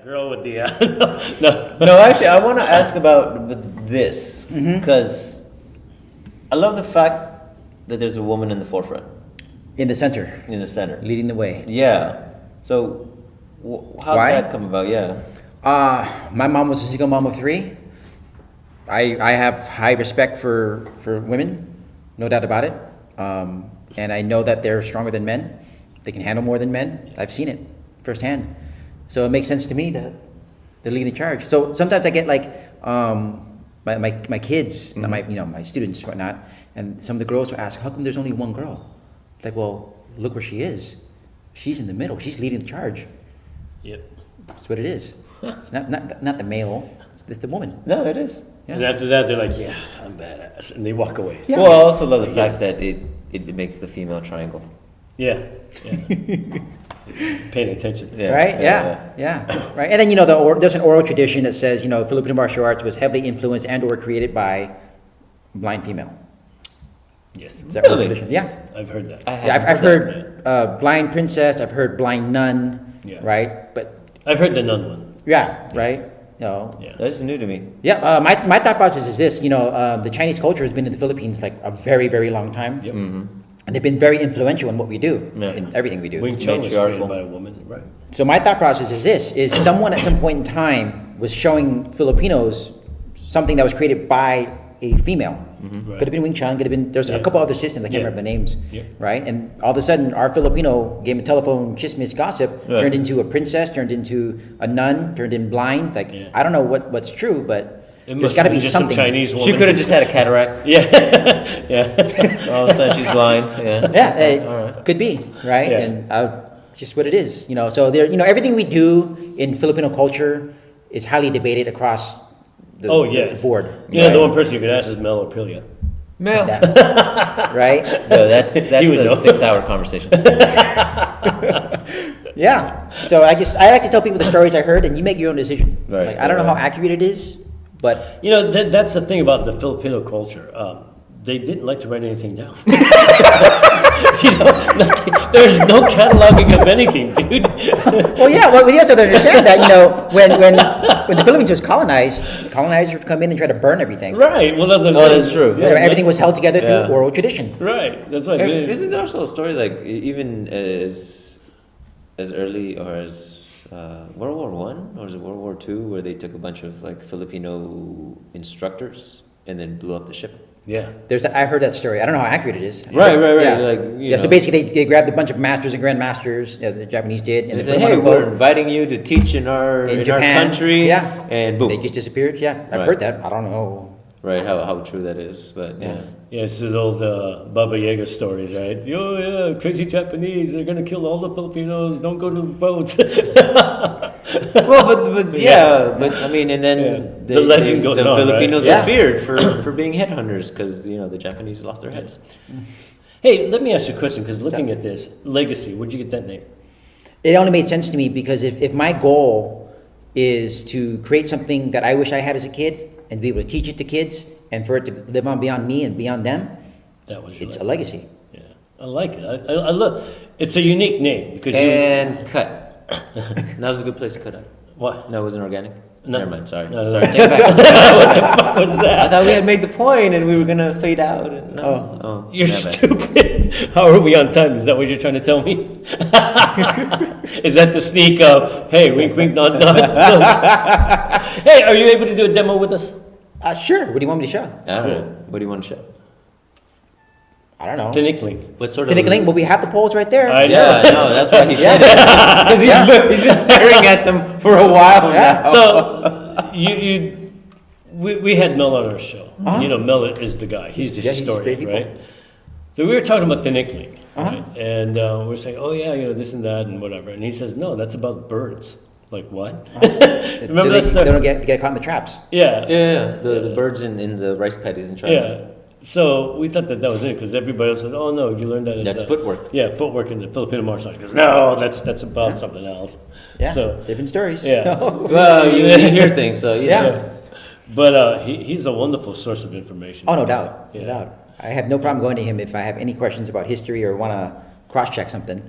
girl with the no. No, actually, I want to ask about this because I love the fact that there's a woman in the forefront, In the center, in the center. leading the way. Yeah. So, how Why? did that come about? Yeah. My mom was a single mom of 3. I have high respect for women, no doubt about it. And I know that they're stronger than men. They can handle more than men. I've seen it firsthand. So it makes sense to me that they're leading the charge. So sometimes I get like my kids, my students, whatnot, and some of the girls will ask, "How come there's only one girl?" It's like, well, look where she is. She's in the middle. She's leading the charge. Yep. That's what it is. It's not the male. It's the woman. No, it is. Yeah. And after that, they're like, "Yeah, I'm badass," and they walk away. Yeah. Well, I also love the fact that it makes the female triangle. Yeah. Paying attention. Yeah. Right? Yeah. Right. And then there's an oral tradition that says Filipino martial arts was heavily influenced and/or created by blind female. Yes. Is that oral Really? tradition? Yeah. I've heard that. I've heard blind princess. I've heard blind nun. Yeah. Right. But I've heard the nun one. yeah. Right. Yeah. That's new to me. Yeah. My thought process is this. The Chinese culture has been in the Philippines like a very, very long time. Yep. And they've been very influential in what we do, Yeah. in everything we do. Wing Chun was created matriarchal. by a woman, right? So my thought process is this: is someone at some point in time was showing Filipinos something that was created by a female. Right. Could have been Wing Chun. Could have been. There's a couple other systems. I can't Yeah. remember the names. Yeah. Right. And all of a sudden, our Filipino game of telephone chismis gossip Yeah. turned into a princess, turned into a nun, turned in blind. Like Yeah. I don't know what's true, but It there's must got to have be been just something. some Chinese woman. She could have just had a cataract. Yeah. Yeah. All of a sudden, she's blind. Yeah. Yeah, it All right. could be right, Yeah. and just what it is. So there, everything we do in Filipino culture is highly debated across the, Yes. the board. The one person you could ask is Mel Aprilia. Male. Right? No, that's would a know. 6-hour conversation. Yeah. So I like to tell people the stories I heard, and you make your own decision. Right, Like I don't know how right. accurate it is, but That's the thing about the Filipino culture. They didn't like to write anything down. There's no cataloging of anything, dude. well, yeah. Well, you have to understand that when the Philippines was colonized, the colonizers would come in and try to burn everything. Right. Well, that's what I'm Oh, saying. that's true. Yeah, Everything was held together Yeah. through oral tradition. Right. That's right. Isn't there also a story like even as early or as World War One or is it World War Two where they took a bunch of like Filipino instructors and then blew up the ship? Yeah. I've heard that story. I don't know how accurate it is. Right. Yeah. Like, Yeah, so basically they grabbed a bunch of masters and grandmasters, the Japanese did, and they they said, put "Hey, them on a we're boat inviting you to teach in our Japan. country." Yeah. and boom. They just disappeared. Yeah, I've Right. heard that. I don't know. Right, how true that is, but yeah. Yeah, it's the old Baba Yaga stories, right? Oh, yeah, crazy Japanese. They're going to kill all the Filipinos. Don't go to boats. Well, but but I mean, and then The legend goes the on, Filipinos right? were feared for being headhunters because the Japanese lost their heads. Hey, let me ask you a question, because looking at this, Legacy, where'd you get that name? It only made sense to me because if my goal is to create something that I wish I had as a kid and be able to teach it to kids and for it to live on beyond me and beyond them, That was your it's a legacy. Yeah, I like it. I love. It's a unique name because And cut. That was a good place to cut out. What? No, it wasn't organic. No. Never mind. Sorry. No, no, Sorry. no. Take it back. What the fuck was I that? thought we had made the point and we were gonna fade out. And no. Oh, You're my bad. stupid. How are we on time? Is that what you're trying to tell me? Is that the sneak of, hey, wink, wink, nod, nod? Hey, are you able to do a demo with us? Sure. What do you want me to show? I don't know. What do you want to show? I don't know. Tinikling. What sort of? Tinikling? Well, we have the polls right there. I know. Yeah, no, that's why he said it. Because he's been staring at them for a while now. So, we had Mel on our show. Uh-huh. Mel is the guy. He's the Yeah, he's historian, great right? So we were talking about Tinikling, Uh-huh. right? And we were saying, oh yeah, this and that and whatever. And he says, no, that's about birds. Like what? Remember so that they story? don't get caught in the traps. Yeah. Yeah, the birds in the rice paddies in China. Yeah. So we thought that was it because everybody else said, "Oh no, you learned that." As That's footwork. Yeah, footwork in the Filipino martial arts. He goes, "No, that's about something else." Yeah. So Different stories. yeah, Well, you hear things, so you Yeah. know. but he's a wonderful source of information. Oh, no doubt. Yeah. No doubt. I have no problem going to him if I have any questions about history or want to cross-check something.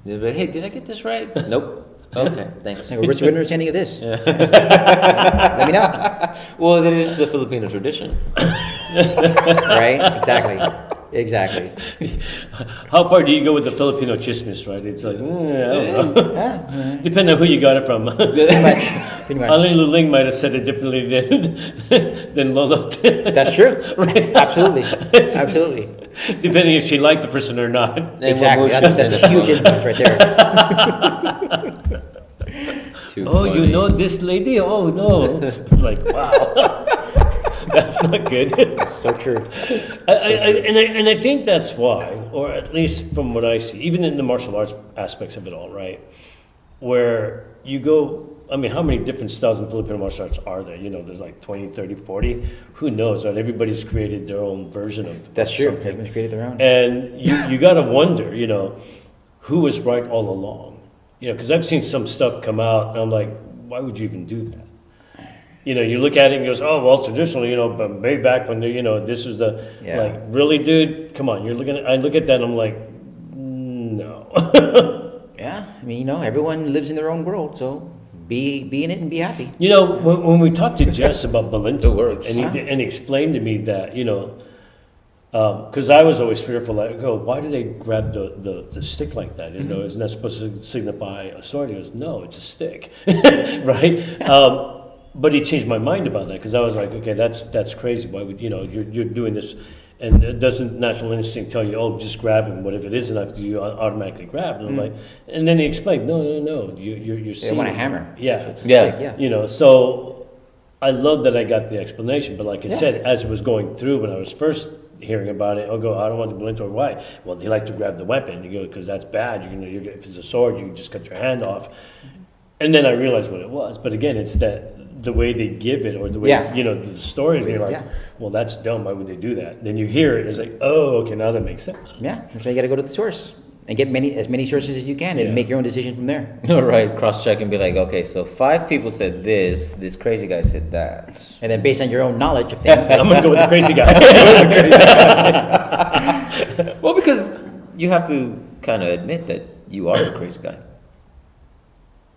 You're like, hey, did I get this right? Nope. Okay, thanks. Like, what's your understanding of this? Let me know. Well, it is the Filipino tradition. Right? Exactly. How far do you go with the Filipino chismis, right? It's like, I don't know. Yeah, Depending on who you got it from. pretty much. Pretty much. Ali Luling might have said it differently than Lolo. That's true. Right. Absolutely. Absolutely. Depending if she liked the person or not. Exactly. That's a huge influence right there. Too Oh, you funny. know this lady? Oh, no. Like, wow. That's not good. So true. And I think that's why, or at least from what I see, even in the martial arts aspects of it all, right? Where you go, I mean, how many different styles in Filipino martial arts are there? You know, there's like 20, 30, 40. Who knows, right? Everybody's created their own version of That's true. something. Everyone's created their own. And you got to wonder, you know, who was right all along? You know, because I've seen some stuff come out, and I'm like, why would you even do that? You know, you look at it and goes, oh, well, traditionally, you know, but way back when, you know, this is the, Yeah. like, really, dude? Come on, I look at that and I'm like, no. Yeah, I mean, you know, everyone lives in their own world, so be in it and be happy. You know, when we talked to Jess about Belinto, It works. and he explained to me that, you know, because I was always fearful, like, oh, why do they grab the stick like that? You know, isn't that supposed to signify a sword? He goes, no, it's a stick, right? But he changed my mind about that, because I was like, okay, that's crazy. Why would, you know, you're doing this, and it doesn't natural instinct tell you, oh, just grab him. What if it isn't after you automatically grab? And I'm like, and then he explained, no, you're They seeing want a it. hammer. Yeah. So it's a Yeah. stick, yeah. You know, so I love that I got the explanation, but like I Yeah. said, as it was going through, when I was first hearing about it, I'll go, I don't want to go into it. Why? Well, they like to grab the weapon. You go, because that's bad. If it's a sword, you can just cut your hand off. And then I realized what it was. But again, it's the way they give it, or the way, Yeah. you know, the story, and you're like, Yeah. well, that's dumb. Why would they do that? Then you hear it, it's like, oh, okay, now that makes sense. Yeah, that's why you got to go to the source and get as many sources as you can, and Yeah. make your own decision from there. Right, cross-check and be like, okay, so 5 people said this crazy guy said that. And then based on your own knowledge of things, I'm going to go with the crazy guy. Well, because you have to kind of admit that you are a crazy guy.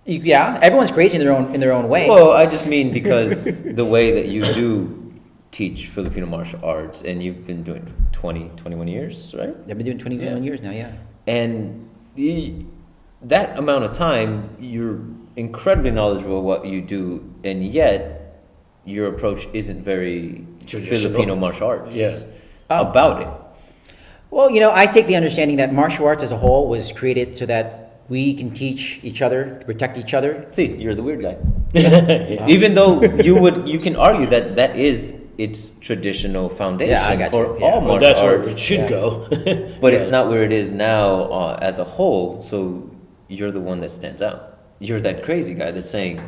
yeah, everyone's crazy in their own way. Well, I just mean because the way that you do teach Filipino martial arts, and you've been doing 21 years, right? I've been doing 21 years now. Yeah. And that amount of time, you're incredibly knowledgeable of what you do, and yet your approach isn't very Traditional. Filipino martial arts Yeah. about it. Well, you know, I take the understanding that martial arts as a whole was created so that we can teach each other, to protect each other. See, you're the weird guy. Yeah. Even though you can argue that is its traditional foundation Yeah, I got for you. Yeah. all Well, martial that's where arts. it should Yeah. go. But it's not where it is now as a whole. So you're the one that stands out. You're that crazy guy that's saying,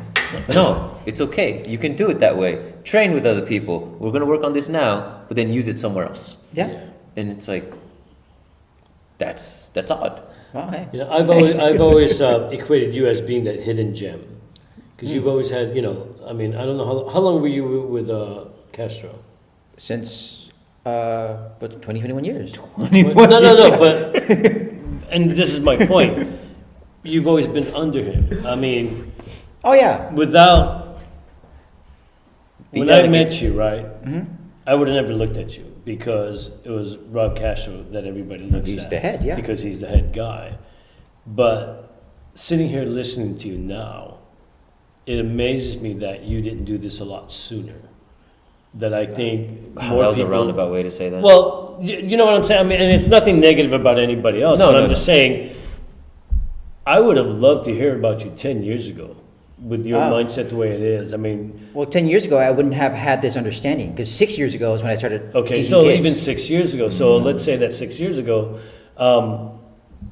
no, it's okay. You can do it that way. Train with other people. We're going to work on this now, but then use it somewhere else. Yeah. And it's like, that's odd. Well, hey. You know, I've always equated you as being that hidden gem, because you've always had, you know, I mean, I don't know how long were you with Castro? Since but 21 years. No, but and this is my point. You've always been under him. I mean, Oh yeah. without Be when I delicate. met you, right? I would have never looked at you, because it was Rob Castro that everybody looks He's at. the head, yeah. Because he's the head guy. But sitting here listening to you now, it amazes me that you didn't do this a lot sooner. That I think Wow, more that was people. a roundabout way to say that. Well, you know what I'm saying? I mean, and it's nothing negative about anybody else, No, but no, I'm just saying, I would have loved to hear about you 10 years ago with your Oh. mindset the way it is. I mean, Well, 10 years ago, I wouldn't have had this understanding, because 6 years ago is when I started okay, teaching so kids. even 6 years ago, so let's say that 6 years ago,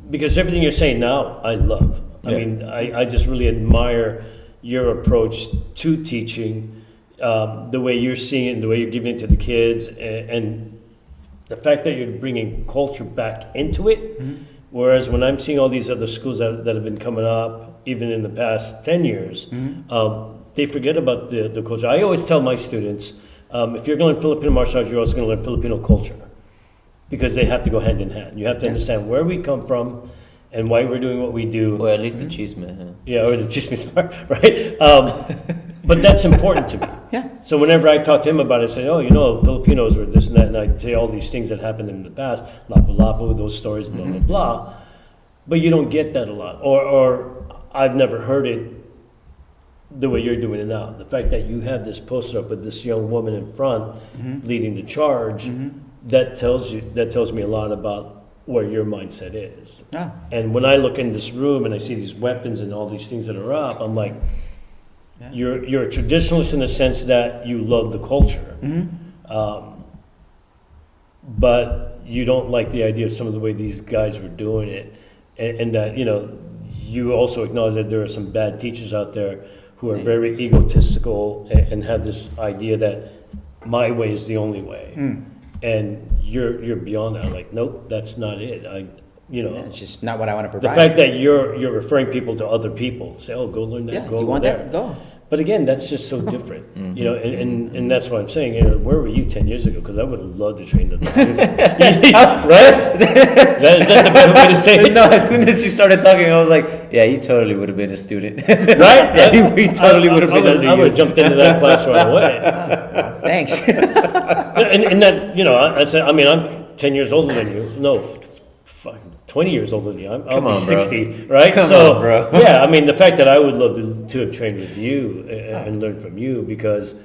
because everything you're saying now, I love. I Yeah. mean, I just really admire your approach to teaching, the way you're seeing it, the way you're giving it to the kids, and the fact that you're bringing culture back into it. Whereas when I'm seeing all these other schools that have been coming up, even in the past 10 years, they forget about the culture. I always tell my students, if you're going to learn Filipino martial arts, you're also going to learn Filipino culture, because they have to go hand in hand. You have to understand where we come from, and why we're doing what we do. Or at least the chisme, huh? Yeah, or the chismis part, right? But that's important to me. Yeah. So whenever I talk to him about it, I say, oh, you know, Filipinos were this and that, and I tell you all these things that happened in the past, lapu-lapu, those stories, blah, blah, blah. But you don't get that a lot. Or I've never heard it the way you're doing it now. The fact that you have this poster up with this young woman in front leading the charge, that tells me a lot about where your mindset is. Oh. And when I look in this room and I see these weapons and all these things that are up, I'm like, Yeah. you're a traditionalist in the sense that you love the culture, but you don't like the idea of some of the way these guys were doing it, and that, you know, you also acknowledge that there are some bad teachers out there who are very egotistical and have this idea that my way is the only way, and you're beyond that. Like, nope, that's not it. It's just not what I want to The provide. fact that you're referring people to other people, say, oh, go learn that, yeah, go you want there. that? Go. But again, that's just so different, you know, and that's what I'm saying. You know, where were you 10 years ago? Because I would have loved to train them. Right? Is that the better way to say it? No, as soon as you started talking, I was like, yeah, you totally would have been a student. Right? Yeah, we totally would have been under I would you. have jumped into that class right away. Thanks. And that, you know, I said, I mean, I'm 10 years older than you. No, fucking 20 years older than you. I'll Come be on, bro. 60, right? Come so, on, bro. Yeah, I mean, the fact that I would love to have trained with you and learned from you, because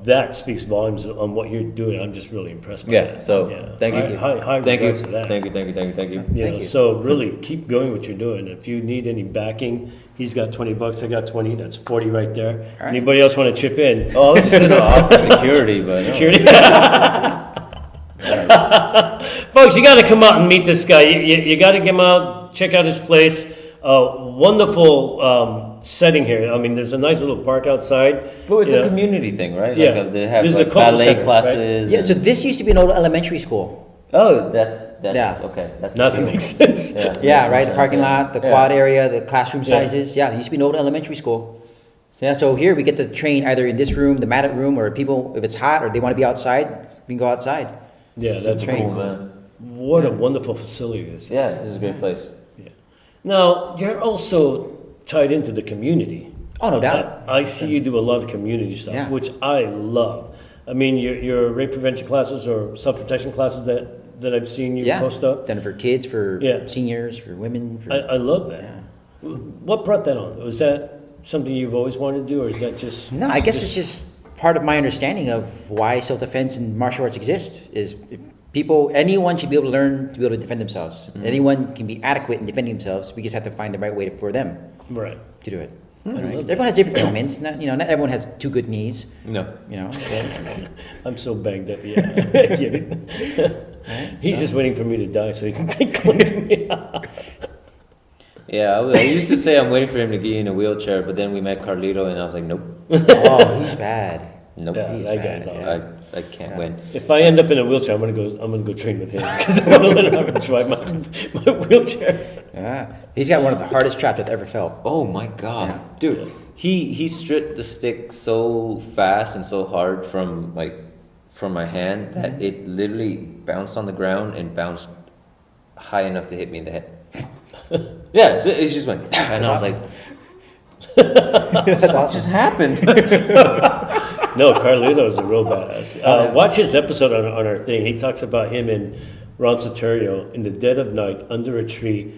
that speaks volumes on what you're doing. I'm just really impressed by Yeah, that. so thank you. High Thank you. regards to that. Thank you. You Thank know, you. so really keep going what you're doing. If you need any backing, he's got $20, I got 20, that's 40 right there. right. Anybody else want to chip in? Oh, I was just gonna offer security, but no. Security. Folks, you got to come out and meet this guy. You got to come out, check out his place. Wonderful setting here. I mean, there's a nice little park outside. But it's you a know. community thing, right? Yeah. Like, they have This is like a cultural ballet center, right? classes. Yeah, so and- this used to be an old elementary school. oh, that's Yeah. okay. That's Now that makes sense. Yeah, right. The parking lot, the Yeah. quad area, the classroom Yeah. sizes. Yeah, it used to be an old elementary school. So, yeah, so here we get to train either in this room, the matted room, or people, if it's hot or they want to be outside, we can go outside. Yeah, that's Train. pretty Cool, cool. man. What a wonderful facility this is. Yeah, this is a great place. Now, you're also tied into the community. Oh, no doubt. I see you do a lot of community stuff, Yeah. which I love. I mean, your rape prevention classes or self-protection classes that I've seen you Yeah, post up, done it for kids, for Yeah. seniors, for women. For, I love that. yeah. What brought that on? Was that something you've always wanted to do, or is that just... No, I guess it's just part of my understanding of why self-defense and martial arts exist. Is people, anyone should be able to learn to be able to defend themselves. Anyone can be adequate in defending themselves. We just have to find the right way for them Right. to do it. I Right? love Everyone has different ailments. Not, not everyone has two good knees. No. You know. I'm so banged up, yeah. I get it. He's just waiting for me to die so he can take claim to me. Yeah, I used to say I'm waiting for him to get in a wheelchair, but then we met Carlito, and I was like, nope, Oh, he's bad. nope, Yeah, He's that bad, guy's yeah. awesome. I can't Yeah. win. If I end up in a wheelchair, I'm gonna go train with him because I want to learn how to drive my wheelchair. Yeah. He's got one of the hardest traps I've ever felt. Oh my god, Yeah. dude, he stripped the stick so fast and so hard from my hand that it literally bounced on the ground and bounced high enough to hit me in the head. Yeah, so it just went, and I was like, That's what awesome. just happened? No, Carlito is a real badass. Watch his episode on our thing. He talks about him and Ron Soterio in the dead of night under a tree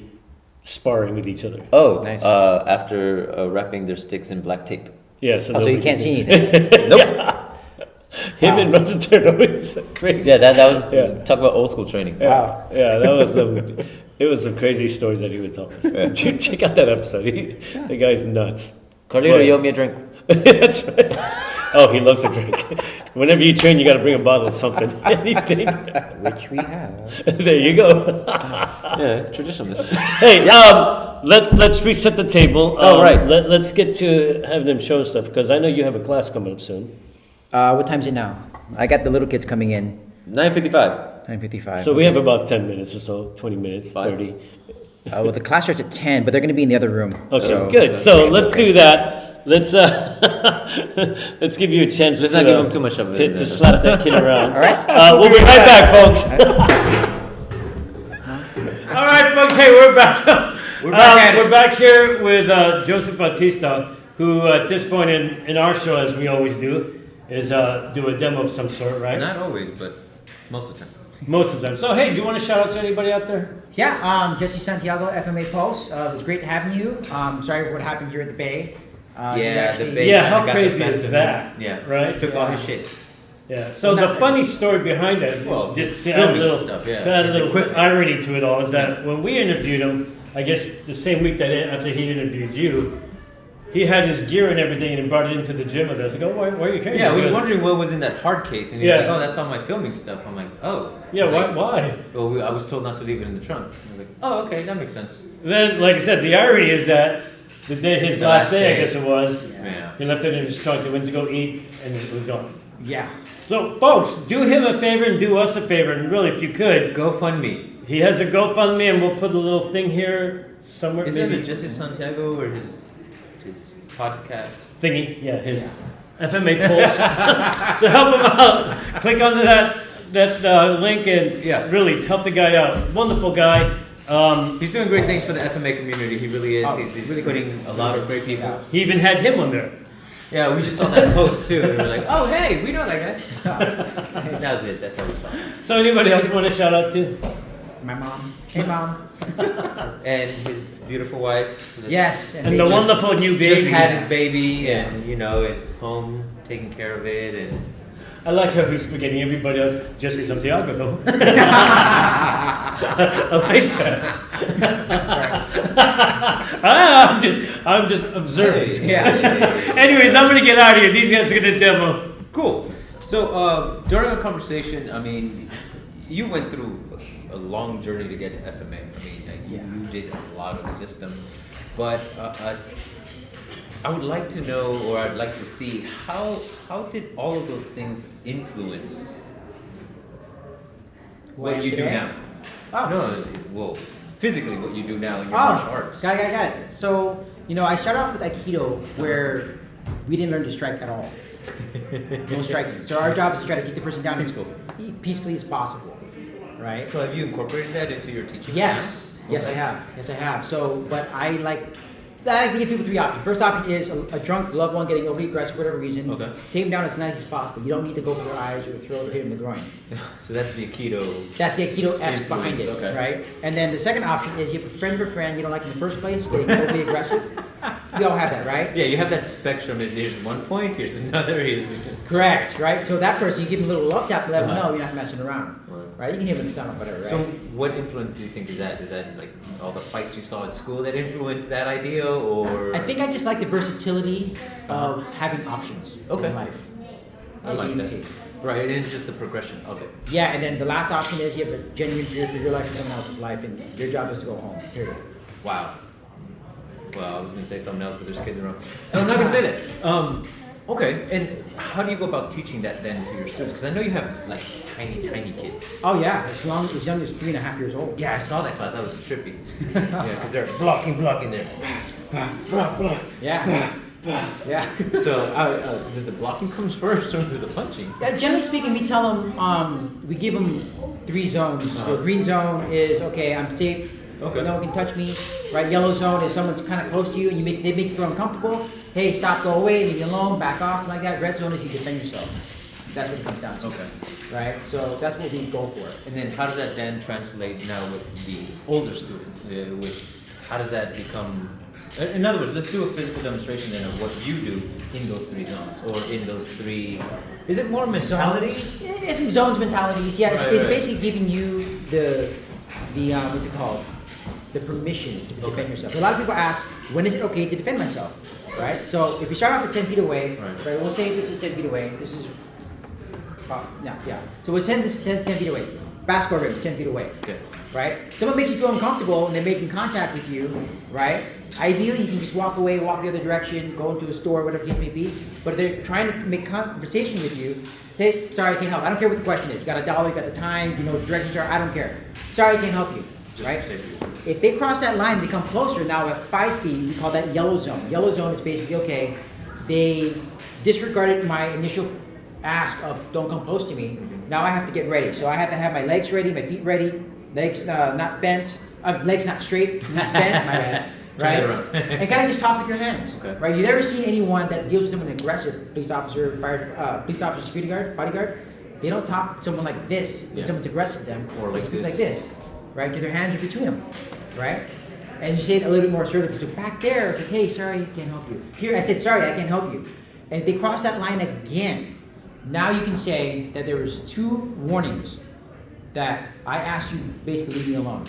sparring with each other. Oh, Nice. after wrapping their sticks in black tape. Yeah, So nobody you can't can see anything. Nope. Him and Ron Soterio is crazy. Yeah, that was Yeah. talk about old school training. Wow. Yeah, that was it was some crazy stories that he would tell us. Check out that episode. The guy's nuts. Carlito, Right. you owe me a drink. That's right. Oh, he loves to drink. Whenever you train, you got to bring a bottle of something. Anything. Which we have. There you go. Yeah, traditionalist. Hey, let's reset the table. Oh, right. Let's get to having them show stuff because I know you have a class coming up soon. What time's it now? I got the little kids coming in. 9:55. 9:55. So we have about 10 minutes or so, 20 minutes, Fine. 30. Well, the class starts at 10, but they're going to be in the other room. Okay, So- good. So let's do that. Let's let's give you a chance Let's to, not give him too much of it. to slap that kid around. All right. We'll be right back, folks. All right, folks. Hey, we're back. We're back at it. We're back here with Joseph Bautista, who at this point in our show, as we always do, is do a demo of some sort, right? Not always, but most of the time. Most of them. So, hey, do you want to shout out to anybody out there? Yeah, Jesse Santiago, FMA Pulse. It was great having you. Sorry for what happened here at the Bay. The Bay. Yeah, how got the crazy best is of that? him. Yeah, Right? Took all his shit. Yeah. So the funny story behind it, Well, just to add a filming little, stuff, yeah. to add a His little equipment. irony to it all, is that when we interviewed him, I guess the same week that after he interviewed you, he had his gear and everything, and he brought it into the gym with us. I go, why are you carrying Yeah, I this? was He goes, wondering what was in that hard case, and he Yeah. was like, "Oh, that's all my filming stuff." I'm like, "Oh." Yeah, I was why? like, Why? Well, I was told not to leave it in the trunk. I was like, "Oh, okay, that makes sense." Then, like I said, the irony is that the day his The last last day, I day. guess it was, Yeah. he left it in his trunk. They went to go eat, and it was gone. Yeah. So, folks, do him a favor and do us a favor, and really, if you could, GoFundMe. he has a GoFundMe, and we'll put a little thing here somewhere. Is that maybe a Jesse Santiago or his podcast? thingy? Yeah, his FMA Pulse. So help him out. Click onto that link and Yeah. really help the guy out. Wonderful guy. He's doing great things for the FMA community. He really is. Oh, he's really putting a lot of great people. Yeah. He even had him on there. Yeah, we just saw that post too, and we're like, "Oh, hey, we know that guy." That was it. That's how we saw it. So anybody else want to shout out to? My mom. Hey, Mom. And his beautiful wife. that's Yes. And they the just- wonderful new baby. Just had his baby, and is home taking care of it, and I like how he's forgetting everybody else. Jesse Santiago, though. I like that. I'm just observant. Hey. Yeah. Anyways, I'm gonna get out of here. These guys are gonna demo. Cool. So during our conversation, you went through a long journey to get to FMA. You did a lot of systems, but I would like to know, or I'd like to see how did all of those things influence what you do today? now? Oh. No, well, physically what you do now in your martial arts. Got it. So, I started off with Aikido, where we didn't learn to strike at all. No striking. So our job is to try to take the person down as peacefully as possible, right? So have you incorporated that into your teaching? Yes. Yes, I have. So, but I like to give people three options. First option is a drunk loved one getting overly aggressive for whatever reason. Okay. Take them down as nice as possible. You don't need to go for their eyes or the throat or hit them in the groin. So that's the Aikido. That's the Aikido-esque behind it, Influence, okay. right? And then the second option is you have a friend of a friend you don't like in the first place, getting overly aggressive. We all have that, right? Yeah, you have that spectrum. Here's one point, here's another, here's. Correct, right? So that person, you give them a little love tap to let them Uh-huh. know you're not messing around, right? You can hit them in the stomach, whatever, right? So what influence do you think is that? Is that like all the fights you saw at school that influenced that idea, or? I think I just like the versatility of having options Okay. in life. I A, like B, and that. C. Right, it is just the progression of it. Yeah, and then the last option is you have a genuine fear for your life and someone else's life, and your job is to go home, period. Wow. Well, I was gonna say something else, but there's kids around, so I'm not gonna say that. Okay, and how do you go about teaching that then to your students? Because I know you have like tiny kids. Oh yeah, as young as 3.5 years old. Yeah, I saw that class. That was trippy. Yeah, because they're blocking there. Yeah. Yeah. So, does the blocking comes first, or does the punching? Generally speaking, we tell them, we give them 3 zones. Uh-huh. The green zone is, okay, I'm safe, Okay. no one can touch me. Right, yellow zone is someone's kind of close to you and they make you feel uncomfortable. Hey, stop, go away, leave me alone, back off, something like that. Red zone is you defend yourself. That's what it comes down to. Okay. Right, so that's what we go for. And then how does that then translate now with the older students? How does that become? In other words, let's do a physical demonstration then of what you do in those 3 zones, or in those 3. Is it more mentalities? It's zones, mentalities. Yeah, it's Right. basically giving you the what's it called? The permission to defend Okay. yourself. A lot of people ask, when is it okay to defend myself? Right? So if we start off at 10 feet away, Right. we'll say this is 10 feet away. This is, yeah. So we'll send this 10 feet away. Basketball rim, 10 feet away. Okay. Right? Someone makes you feel uncomfortable and they're making contact with you, right? Ideally, you can just walk away, walk the other direction, go into a store, whatever the case may be. But if they're trying to make conversation with you, hey, sorry, I can't help. I don't care what the question is. You got $1, you got the time, you know what the directions are, I don't care. Sorry, I can't help you. Just Right? for safety. If they cross that line, they come closer. Now at 5 feet, we call that yellow zone. Yellow zone is basically, okay, they disregarded my initial ask of don't come close to me. Now I have to get ready. So I have to have my legs ready, my feet ready, legs not bent, legs not straight, knees bent, my bad. Turn Right? it around. And kind of just talk with your hands. Okay. Right? You never seen anyone that deals with someone aggressive, police officer, police officer, security guard, bodyguard. They don't talk to someone like this when Yeah. someone's aggressive to them. Or They like speak this. like this. Right? Get their hands in between them. Right? And you say it a little bit more assertively. So back there, it's like, hey, sorry, I can't help you. Here, I said, sorry, I can't help you. And if they cross that line again, now you can say that there was 2 warnings that I asked you basically leave me alone.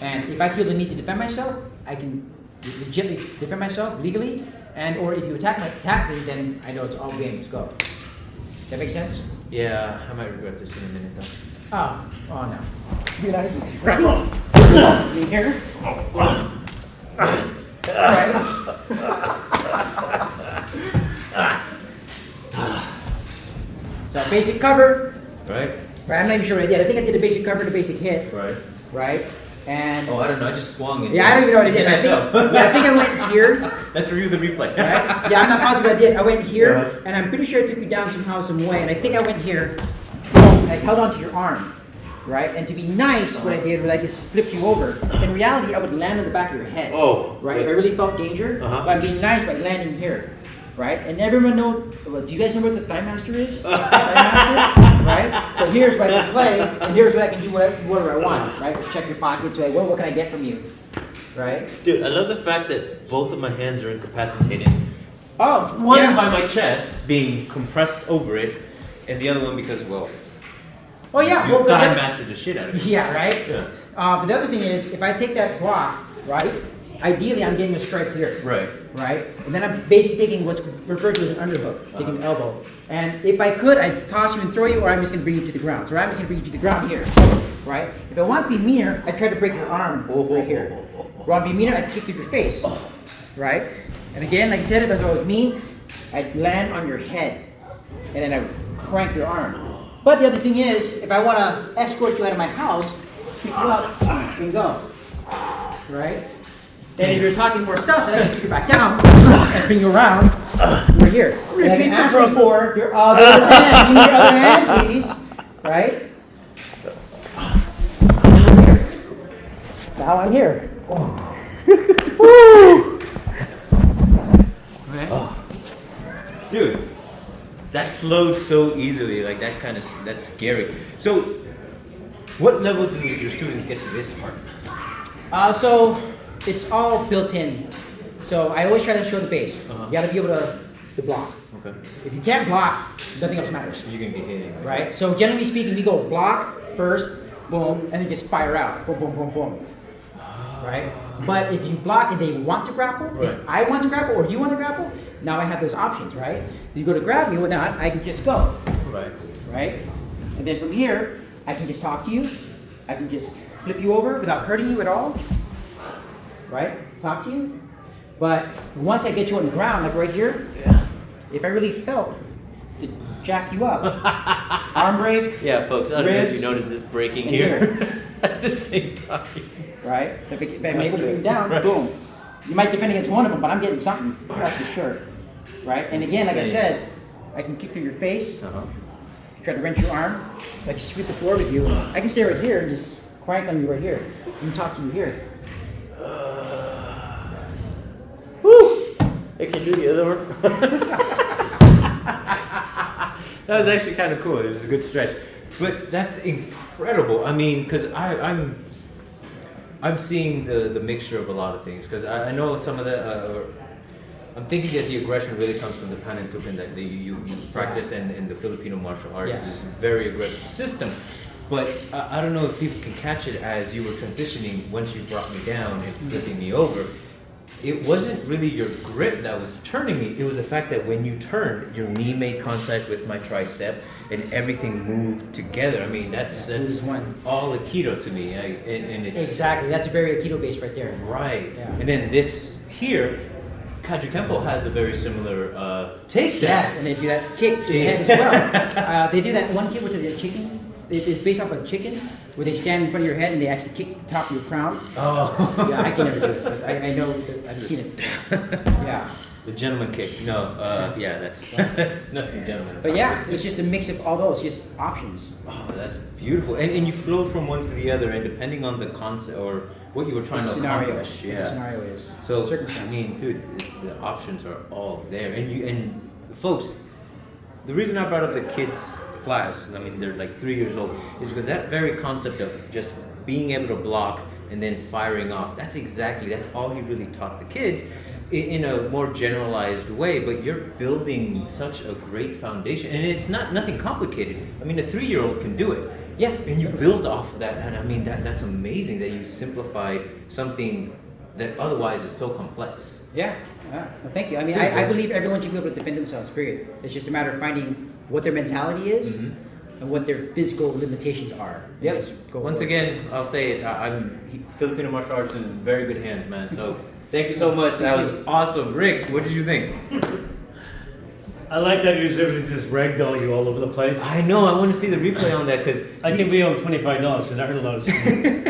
And if I feel the need to defend myself, I can legitimately defend myself legally. And or if you attack me, then I know it's all game. Let's go. That make sense? Yeah, I might regret this in a minute though. Oh no. Be nice. Right? Me here. Right. So basic cover. Right? Right. I'm not even sure what I did. I think I did a basic cover and a basic hit. Right. Right. And Oh, I don't know. I just swung it. yeah, I don't even know what I did. I think I went here. Let's review the replay. Right? Yeah, I'm not positive what I did. I went here, Uh-huh. and I'm pretty sure it took me down somehow, some way. And I think I went here. And I held onto your arm, right? And to be nice, what I did was I just flipped you over. In reality, I would land on the back of your head. Oh, Right? If I really felt danger, Uh-huh. but I'm being nice by landing here, right? And everyone know. Well, do you guys know what the Thigh Master is? Thigh Master, right? So here's what I can play, and here's what I can do whatever I want, right? Check your pockets. Like, what can I get from you, right? Dude, I love the fact that both of my hands are incapacitated. Oh, One yeah. by my chest being compressed over it, and the other one because, well, Oh yeah. you Well, 'cause thigh I- mastered the shit out of it. Yeah, right? Yeah. But the other thing is, if I take that block, right, ideally I'm getting a strike here, Right. right? And then I'm basically taking what's referred to as an underhook, taking an elbow. And if I could, I'd toss you and throw you, or I'm just going to bring you to the ground. So I'm just going to bring you to the ground here, right? If I want to be meaner, I'd try to break your arm right here. If I want to be meaner, I'd kick through your face, right? And again, like I said, if I was mean, I'd land on your head, and then I would crank your arm. But the other thing is, if I want to escort you out of my house, pick you up, you can go, right? And if you're talking more stuff, then I can take you back down and bring you around. We're here. And I can ask you for your other hand. Give me your other hand, please. Right? Here. Now I'm here. Woo! Right? Dude, that flowed so easily. Like that kind of that's scary. So, what level do your students get to this part? So it's all built in. So I always try to show the base. Uh-huh. You got to be able to block. Okay. If you can't block, nothing else matters. You can be hitting. Right? So generally speaking, we go block first, boom, and then just fire out. Boom, boom, boom, boom. Right? But if you block and they want to grapple, Right. if I want to grapple or you want to grapple, now I have those options, right? You go to grab me or not, I can just go. Right. Right? And then from here, I can just talk to you. I can just flip you over without hurting you at all. Right? Talk to you. But once I get you on the ground, like right here, if I really felt to jack you up, arm break, Yeah, folks, I don't know if Ribs you noticed this breaking and here at the same time. right? So if I'm able to bring you down, Right. boom. You might defend against one of them, but I'm getting something, that's for sure. Right? And again, like I said, I can kick through your face, Uh-huh. try to wrench your arm, so I can sweep the floor with you. I can stay right here and just crank on you right here. And talk to you here. Woo! I can do the other one. That was actually kind of cool. It was a good stretch, but that's incredible. I mean, because I'm seeing the mixture of a lot of things. Because I know some of the. I'm thinking that the aggression really comes from the panentukan that you practice in the Filipino martial arts. Yes. It's a very aggressive system. But I don't know if people can catch it as you were transitioning once you brought me down and flipping me over. It wasn't really your grip that was turning me. It was the fact that when you turned, your knee made contact with my tricep and everything moved together. I mean, that's one. all Aikido to me. And it's Exactly, that's a very Aikido base right there. right. Yeah. And then this here, Kaiju Kempo has a very similar takedown. Yes, and they do that kick to the head as well. They do that one kick, which is a chicken. It's based off of a chicken, where they stand in front of your head and they actually kick the top of your crown. Oh. Yeah, I can never do it. But I know, I've seen it. Yeah. The gentleman kick. No, yeah, that's nothing gentleman. But yeah, it's just a mix of all those, just options. Oh, that's beautiful. And you flowed from one to the other, and depending on the concept or what you were trying to accomplish. What the Yeah. scenario is. So Circumstance. I mean, dude, the options are all there, and folks, the reason I brought up the kids class, I mean they're like 3 years old, is because that very concept of just being able to block and then firing off. That's all he really taught the kids in a more generalized way. But you're building such a great foundation, and it's nothing complicated. I mean, a 3-year-old can do it. Yeah. And you build off of that, and I mean that's amazing that you simplify something that otherwise is so complex. Yeah. Well, thank you. I mean, Dude, I believe everyone should be able to defend themselves, period. It's just a matter of finding what their mentality is and what their physical limitations are. And Yep. just go Once for it. again, I'll say it. Filipino martial arts in very good hands, man. So thank you so much. That was awesome. Rick, what did you think? I like that you just ragdoll you all over the place. I know. I want to see the replay on that because I think we owe him $25 because I heard a lot of screaming.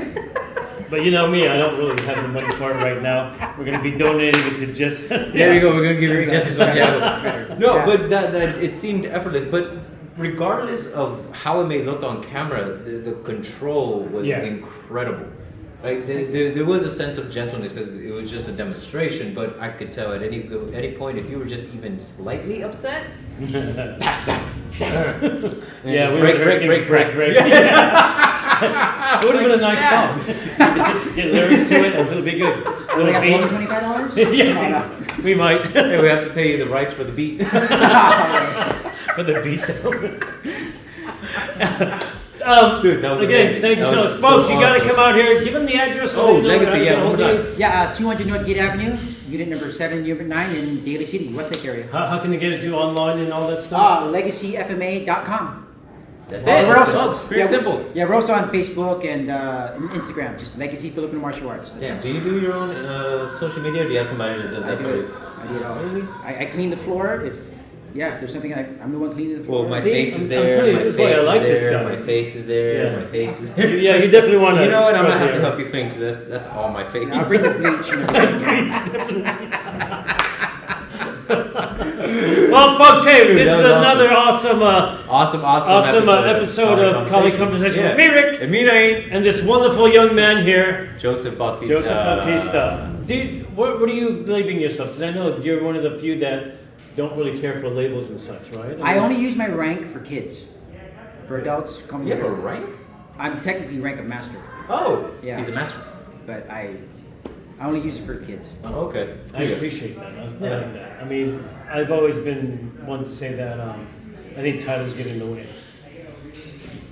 But you know me, I don't really have the money for it right now. We're going to be donating it to just. there you go. We're gonna give you justice on Jabo. No, Yeah. but that it seemed effortless. But regardless of how it may look on camera, the control was Yeah. incredible. Like there was a sense of gentleness because it was just a demonstration. But I could tell at any point if you were just even slightly upset. Yeah, we break. It would have been a nice song. Get lyrics to it, and it'll be good. We Little got more than beat. $25? Yeah, No, no. we might Hey, we have to pay you the rights for the beat. for the beat though. Dude, that was again, amazing. thank you That so much, was so folks. You got to awesome. come out here. Give them the address. so Oh, they know Legacy, how to yeah, get one hold more of time. you. Yeah, 200 North Gate Avenue, unit number 7, unit 9 in Daly City, Westlake area. How can they get it to online and all that stuff? LegacyFMA.com. That's We're it. That's also- all. It's pretty yeah, simple. Yeah, we're also on Facebook and Instagram, just Legacy Filipino Martial Arts. That's Damn, us. do you do your own social media or do you have somebody that does I that do for it. you? I do it all. Really? I clean the floor if there's something I'm the one cleaning the floor. Well, my See, face I'm is there, telling you, my this face is why I is like this there, guy. my face is there, Yeah. my face is there. Yeah, you definitely want to. You know what? I'm gonna have to here. help you clean because that's all my face. I'll bring the bleach and everything. Well, folks, hey, Dude, this that is was another awesome awesome episode of College Conversation with me, Rick, And me, Nain. and this wonderful young man here, Joseph Bautista. Joseph Bautista. Dude, what are you labeling yourself? Because I know you're one of the few that don't really care for labels and such, right? I only use my rank for kids. For adults, call me You have a Rick. rank? I'm technically rank of master, Oh, Yeah. he's a master. but I only use it for kids. Oh, okay. I appreciate that. I like that. I mean, I've always been one to say that I think titles get in the way.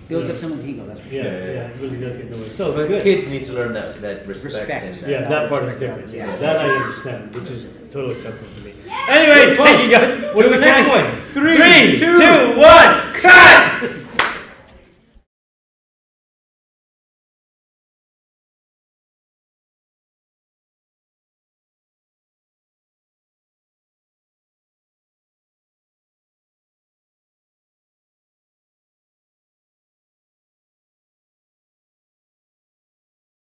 Builds Yeah. up someone's ego, that's for sure. Yeah, Yeah, yeah. it really does get in the way. So But good. kids need to learn that respect. Respect. And Yeah, that part is different. Yeah. That I understand, which is totally acceptable to me. Anyways, Good thank you folks. guys. What To do we the next say? one. 3, 2, 1.